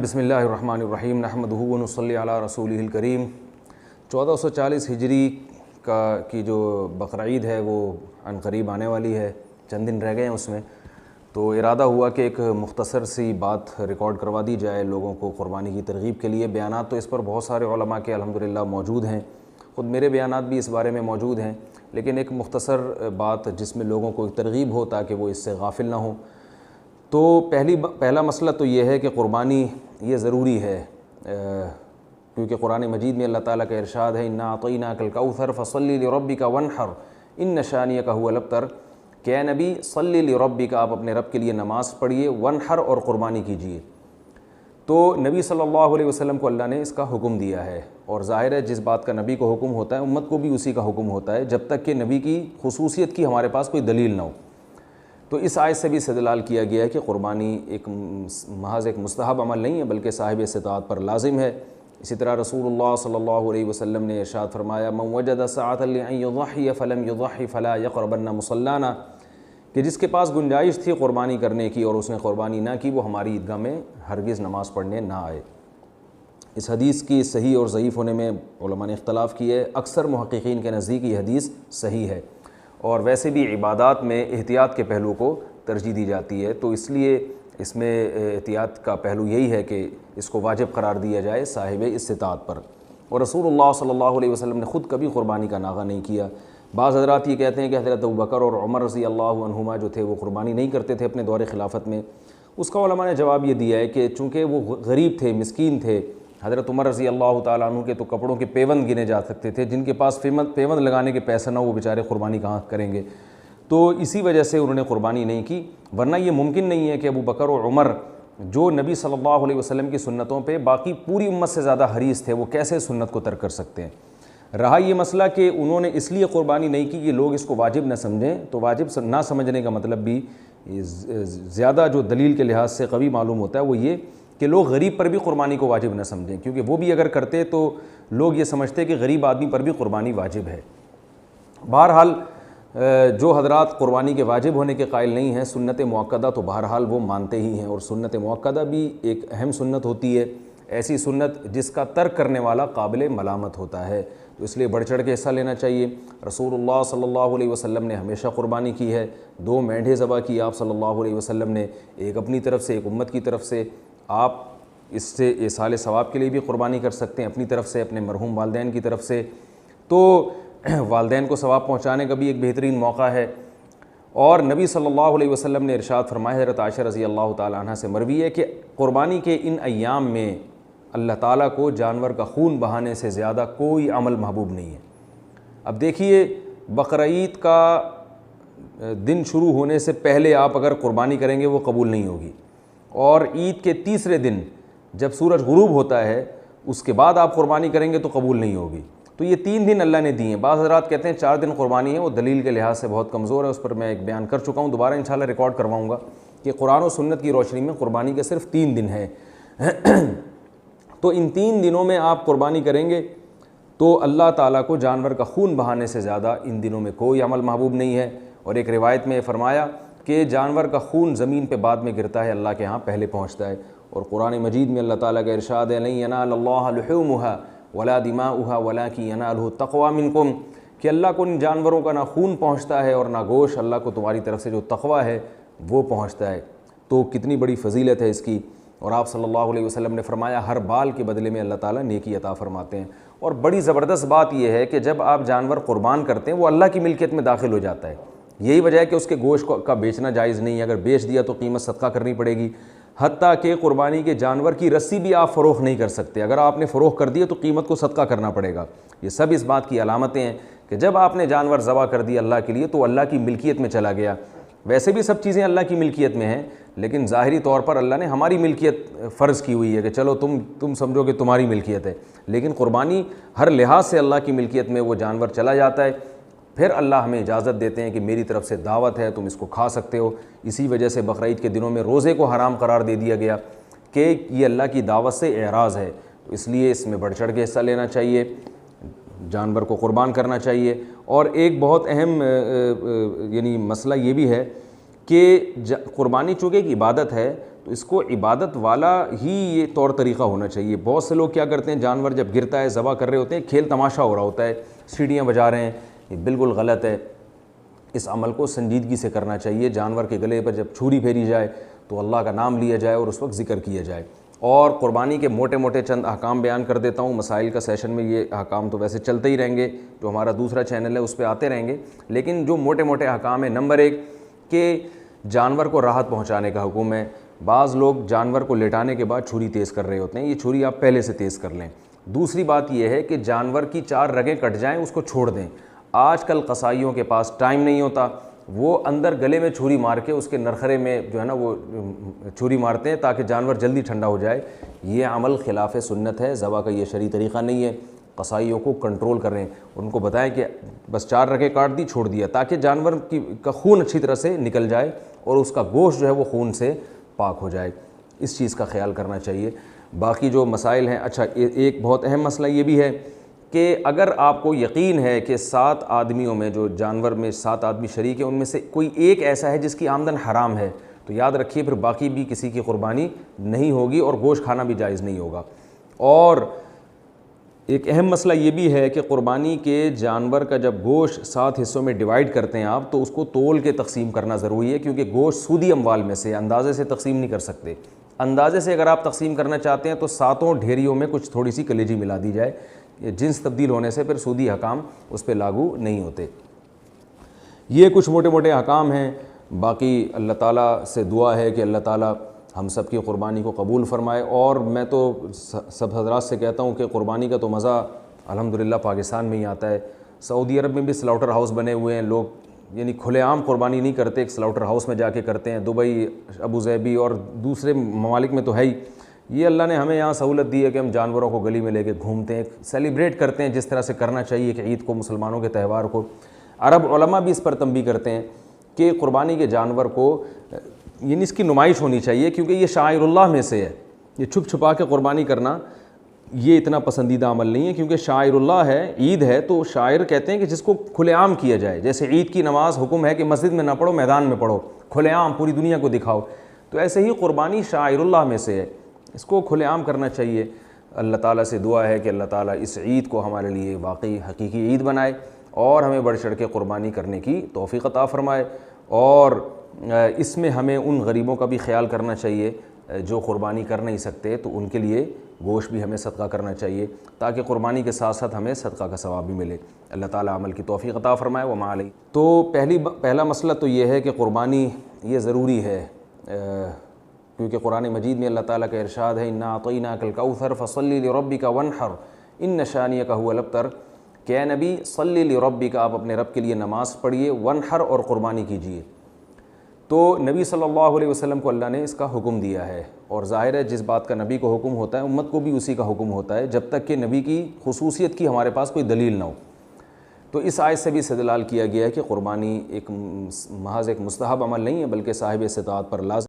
بسم اللہ الرحمن الرحیم نحمدہ ونصلی علی رسولہ الکریم 1440 ہجری کی جو بقرعید ہے وہ عن قریب آنے والی ہے، چند دن رہ گئے ہیں اس میں، تو ارادہ ہوا کہ ایک مختصر سی بات ریکارڈ کروا دی جائے لوگوں کو قربانی کی ترغیب کے لیے۔ بیانات تو اس پر بہت سارے علماء کے الحمدللہ موجود ہیں، خود میرے بیانات بھی اس بارے میں موجود ہیں، لیکن ایک مختصر بات جس میں لوگوں کو ایک ترغیب ہو تاکہ وہ اس سے غافل نہ ہوں۔ تو پہلا مسئلہ تو یہ ہے کہ قربانی یہ ضروری ہے، کیونکہ قرآن مجید میں اللہ تعالیٰ کا ارشاد ہے انا اعطیناک الکوثر فصلی لربک وانحر ان شانیک هو الابتر، کہ اے نبی صلی لربک، آپ اپنے رب کے لیے نماز پڑھیے، وانحر اور قربانی کیجیے۔ تو نبی صلی اللہ علیہ وسلم کو اللہ نے اس کا حکم دیا ہے، اور ظاہر ہے جس بات کا نبی کو حکم ہوتا ہے امت کو بھی اسی کا حکم ہوتا ہے، جب تک کہ نبی کی خصوصیت کی ہمارے پاس کوئی دلیل نہ ہو۔ تو اس آیت سے بھی استدلال کیا گیا ہے کہ قربانی ایک محض ایک مستحب عمل نہیں ہے بلکہ صاحب استطاعت پر لازم ہے۔ اسی طرح رسول اللہ صلی اللہ علیہ وسلم نے ارشاد فرمایا من وجد سعة لأن يضحي فلم يضحي فلا يقربن مصلانا، کہ جس کے پاس گنجائش تھی قربانی کرنے کی اور اس نے قربانی نہ کی وہ ہماری عیدگاہ میں ہرگز نماز پڑھنے نہ آئے۔ اس حدیث کی صحیح اور ضعیف ہونے میں علماء نے اختلاف کیا ہے، اکثر محققین کے نزدیک یہ حدیث صحیح ہے، اور ویسے بھی عبادات میں احتیاط کے پہلو کو ترجیح دی جاتی ہے، تو اس لیے اس میں احتیاط کا پہلو یہی ہے کہ اس کو واجب قرار دیا جائے صاحب استطاعت پر۔ اور رسول اللہ صلی اللہ علیہ وسلم نے خود کبھی قربانی کا ناغہ نہیں کیا۔ بعض حضرات یہ کہتے ہیں کہ حضرت ابوبکر اور عمر رضی اللہ عنہما جو تھے وہ قربانی نہیں کرتے تھے اپنے دور خلافت میں۔ اس کا علماء نے جواب یہ دیا ہے کہ چونکہ وہ غریب تھے، مسکین تھے، حضرت عمر رضی اللہ تعالیٰ عنہ کے تو کپڑوں کے پیوند گنے جا سکتے تھے، جن کے پاس پیوند لگانے کے پیسے نہ وہ بیچارے قربانی کہاں کریں گے، تو اسی وجہ سے انہوں نے قربانی نہیں کی۔ ورنہ یہ ممکن نہیں ہے کہ ابو بکر اور عمر جو نبی صلی اللہ علیہ وسلم کی سنتوں پہ باقی پوری امت سے زیادہ حریص تھے، وہ کیسے سنت کو ترک کر سکتے ہیں۔ رہا یہ مسئلہ کہ انہوں نے اس لیے قربانی نہیں کی کہ لوگ اس کو واجب نہ سمجھیں، تو واجب نہ سمجھنے کا مطلب بھی زیادہ جو دلیل کے لحاظ سے قوی معلوم ہوتا ہے وہ یہ کہ لوگ غریب پر بھی قربانی کو واجب نہ سمجھیں، کیونکہ وہ بھی اگر کرتے تو لوگ یہ سمجھتے کہ غریب آدمی پر بھی قربانی واجب ہے۔ بہرحال جو حضرات قربانی کے واجب ہونے کے قائل نہیں ہیں، سنت مؤکدہ تو بہرحال وہ مانتے ہی ہیں، اور سنت مؤکدہ بھی ایک اہم سنت ہوتی ہے، ایسی سنت جس کا ترک کرنے والا قابل ملامت ہوتا ہے، تو اس لیے بڑھ چڑھ کے حصہ لینا چاہیے۔ رسول اللہ صلی اللہ علیہ وسلم نے ہمیشہ قربانی کی ہے، 2 مینڈھے ذبح کی آپ صلی اللہ علیہ وسلم نے، ایک اپنی طرف سے ایک امت کی طرف سے۔ آپ اس سے ایصال ثواب کے لیے بھی قربانی کر سکتے ہیں، اپنی طرف سے، اپنے مرحوم والدین کی طرف سے، تو والدین کو ثواب پہنچانے کا بھی ایک بہترین موقع ہے۔ اور نبی صلی اللہ علیہ وسلم نے ارشاد فرمایا، حضرت عائشہ رضی اللہ تعالیٰ عنہ سے مروی ہے کہ قربانی کے ان ایام میں اللہ تعالیٰ کو جانور کا خون بہانے سے زیادہ کوئی عمل محبوب نہیں ہے۔ اب دیکھیے بقرعید کا دن شروع ہونے سے پہلے آپ اگر قربانی کریں گے وہ قبول نہیں ہوگی، اور عید کے تیسرے دن جب سورج غروب ہوتا ہے اس کے بعد آپ قربانی کریں گے تو قبول نہیں ہوگی۔ تو یہ 3 دن اللہ نے دیے ہیں۔ بعض حضرات کہتے ہیں 4 دن قربانی ہے، وہ دلیل کے لحاظ سے بہت کمزور ہے، اس پر میں ایک بیان کر چکا ہوں، دوبارہ انشاءاللہ ریکارڈ کرواؤں گا کہ قرآن و سنت کی روشنی میں قربانی کے صرف 3 دن ہیں۔ تو ان 3 دنوں میں آپ قربانی کریں گے تو اللہ تعالیٰ کو جانور کا خون بہانے سے زیادہ ان دنوں میں کوئی عمل محبوب نہیں ہے۔ اور ایک روایت میں فرمایا کہ جانور کا خون زمین پہ بعد میں گرتا ہے، اللہ کے ہاں پہلے پہنچتا ہے۔ اور قرآن مجید میں اللہ تعالیٰ کا ارشاد ہے لن ینال اللہ لحومها ولا دماؤها ولکن ینالہ التقوی منکم، کہ اللہ کو ان جانوروں کا نہ خون پہنچتا ہے اور نہ گوشت، اللہ کو تمہاری طرف سے جو تقوی ہے وہ پہنچتا ہے۔ تو کتنی بڑی فضیلت ہے اس کی۔ اور آپ صلی اللہ علیہ وسلم نے فرمایا ہر بال کے بدلے میں اللہ تعالیٰ نیکی عطا فرماتے ہیں۔ اور بڑی زبردست بات یہ ہے کہ جب آپ جانور قربان کرتے ہیں وہ اللہ کی ملکیت میں داخل ہو جاتا ہے، یہی وجہ ہے کہ اس کے گوشت کا بیچنا جائز نہیں ہے، اگر بیچ دیا تو قیمت صدقہ کرنی پڑے گی۔ حتیٰ کہ قربانی کے جانور کی رسی بھی آپ فروخت نہیں کر سکتے، اگر آپ نے فروخت کر دیا تو قیمت کو صدقہ کرنا پڑے گا۔ یہ سب اس بات کی علامتیں ہیں کہ جب آپ نے جانور ذبح کر دیا اللہ کے لیے تو اللہ کی ملکیت میں چلا گیا۔ ویسے بھی سب چیزیں اللہ کی ملکیت میں ہیں، لیکن ظاہری طور پر اللہ نے ہماری ملکیت فرض کی ہوئی ہے کہ چلو تم سمجھو کہ تمہاری ملکیت ہے، لیکن قربانی ہر لحاظ سے اللہ کی ملکیت میں وہ جانور چلا جاتا ہے۔ پھر اللہ ہمیں اجازت دیتے ہیں کہ میری طرف سے دعوت ہے، تم اس کو کھا سکتے ہو۔ اسی وجہ سے بقرعید کے دنوں میں روزے کو حرام قرار دے دیا گیا کہ یہ اللہ کی دعوت سے اعراض ہے، تو اس لیے اس میں بڑھ چڑھ کے حصہ لینا چاہیے، جانور کو قربان کرنا چاہیے۔ اور ایک بہت اہم مسئلہ یہ بھی ہے کہ قربانی چونکہ ایک عبادت ہے تو اس کو عبادت والا ہی یہ طور طریقہ ہونا چاہیے۔ بہت سے لوگ کیا کرتے ہیں، جانور جب گرتا ہے ذبح کر رہے ہوتے ہیں، کھیل تماشا ہو رہا ہوتا ہے، سیڑھیاں بجا رہے ہیں، یہ بالکل غلط ہے۔ اس عمل کو سنجیدگی سے کرنا چاہیے۔ جانور کے گلے پر جب چھری پھیری جائے تو اللہ کا نام لیا جائے اور اس وقت ذکر کیا جائے۔ اور قربانی کے موٹے موٹے چند احکام بیان کر دیتا ہوں، مسائل کا سیشن میں یہ احکام تو ویسے چلتے ہی رہیں گے، جو ہمارا دوسرا چینل ہے اس پہ آتے رہیں گے، لیکن جو موٹے موٹے احکام ہیں، نمبر 1 کہ جانور کو راحت پہنچانے کا حکم ہے۔ بعض لوگ جانور کو لٹانے کے بعد چھری تیز کر رہے ہوتے ہیں، یہ چھری آپ پہلے سے تیز کر لیں۔ دوسری بات یہ ہے کہ جانور کی 4 رگیں کٹ جائیں اس کو چھوڑ دیں۔ آج کل قصائیوں کے پاس ٹائم نہیں ہوتا، وہ اندر گلے میں چھری مار کے اس کے نرخرے میں جو ہے نا وہ چھری مارتے ہیں تاکہ جانور جلدی ٹھنڈا ہو جائے۔ یہ عمل خلاف سنت ہے، ذبح کا یہ شرعی طریقہ نہیں ہے۔ قصائیوں کو کنٹرول کریں، ان کو بتائیں کہ بس 4 رگیں کاٹ دی، چھوڑ دیا، تاکہ جانور کا خون اچھی طرح سے نکل جائے اور اس کا گوشت جو ہے وہ خون سے پاک ہو جائے۔ اس چیز کا خیال کرنا چاہیے۔ باقی جو مسائل ہیں، اچھا ایک بہت اہم مسئلہ یہ بھی ہے کہ اگر آپ کو یقین ہے کہ 7 آدمیوں میں، جو جانور میں 7 آدمی شریک ہیں، ان میں سے کوئی ایک ایسا ہے جس کی آمدن حرام ہے، تو یاد رکھیے پھر باقی بھی کسی کی قربانی نہیں ہوگی اور گوشت کھانا بھی جائز نہیں ہوگا۔ اور ایک اہم مسئلہ یہ بھی ہے کہ قربانی کے جانور کا جب گوشت 7 حصوں میں ڈیوائیڈ کرتے ہیں آپ، تو اس کو تول کے تقسیم کرنا ضروری ہے، کیونکہ گوشت سودی اموال میں سے اندازے سے تقسیم نہیں کر سکتے۔ اندازے سے اگر آپ تقسیم کرنا چاہتے ہیں تو 7 ڈھیریوں میں کچھ تھوڑی سی کلیجی ملا دی جائے، جنس تبدیل ہونے سے پھر سودی حکام اس پہ لاگو نہیں ہوتے۔ یہ کچھ موٹے موٹے حکام ہیں۔ باقی اللہ تعالیٰ سے دعا ہے کہ اللہ تعالیٰ ہم سب کی قربانی کو قبول فرمائے۔ اور میں تو سب حضرات سے کہتا ہوں کہ قربانی کا تو مزہ الحمدللہ پاکستان میں ہی آتا ہے۔ سعودی عرب میں بھی سلاؤٹر ہاؤس بنے ہوئے ہیں، لوگ یعنی کھلے عام قربانی نہیں کرتے، ایک سلاؤٹر ہاؤس میں جا کے کرتے ہیں۔ دبئی، ابوظہبی اور دوسرے ممالک میں تو ہے ہی۔ یہ اللہ نے ہمیں یہاں سہولت دی ہے کہ ہم جانوروں کو گلی میں لے کے گھومتے ہیں، سیلیبریٹ کرتے ہیں جس طرح سے کرنا چاہیے کہ عید کو، مسلمانوں کے تہوار کو۔ عرب علماء بھی اس پر تنبیہ کرتے ہیں کہ قربانی کے جانور کو یعنی اس کی نمائش ہونی چاہیے، کیونکہ یہ شعائر اللہ میں سے ہے۔ یہ چھپ چھپا کے قربانی کرنا یہ اتنا پسندیدہ عمل نہیں ہے، کیونکہ شعائر اللہ ہے، عید ہے، تو شاعر کہتے ہیں کہ جس کو کھلے عام کیا جائے۔ جیسے عید کی نماز حکم ہے کہ مسجد میں نہ پڑھو، میدان میں پڑھو، کھلے عام پوری دنیا کو دکھاؤ، تو ایسے ہی قربانی شعائر اللہ میں سے ہے، اس کو کھلے عام کرنا چاہیے۔ اللہ تعالیٰ سے دعا ہے کہ اللہ تعالیٰ اس عید کو ہمارے لیے واقعی حقیقی عید بنائے اور ہمیں بڑھ چڑھ کے قربانی کرنے کی توفیق عطا فرمائے۔ اور اس میں ہمیں ان غریبوں کا بھی خیال کرنا چاہیے جو قربانی کر نہیں سکتے، تو ان کے لیے گوشت بھی ہمیں صدقہ کرنا چاہیے، تاکہ قربانی کے ساتھ ساتھ ہمیں صدقہ کا ثواب بھی ملے۔ اللہ تعالیٰ عمل کی توفیق عطا فرمائے۔ وما علیہ۔ تو پہلا مسئلہ تو یہ ہے کہ قربانی یہ ضروری ہے، کیونکہ قرآن مجید میں اللہ تعالیٰ کا ارشاد ہے، انا اعطیناک الکوثر فصلی لربک وانحر ان شانیک هو الابتر، کہ اے نبی صلی لربک، آپ اپنے رب کے لیے نماز پڑھیے، وانحر اور قربانی کیجیے۔ تو نبی صلی اللہ علیہ وسلم کو اللہ نے اس کا حکم دیا ہے، اور ظاہر ہے جس بات کا نبی کو حکم ہوتا ہے امت کو بھی اسی کا حکم ہوتا ہے، جب تک کہ نبی کی خصوصیت کی ہمارے پاس کوئی دلیل نہ ہو۔ تو اس آیت سے بھی استدلال کیا گیا ہے کہ قربانی ایک محض ایک مستحب عمل نہیں ہے، بلکہ صاحب استطاعت پر لازم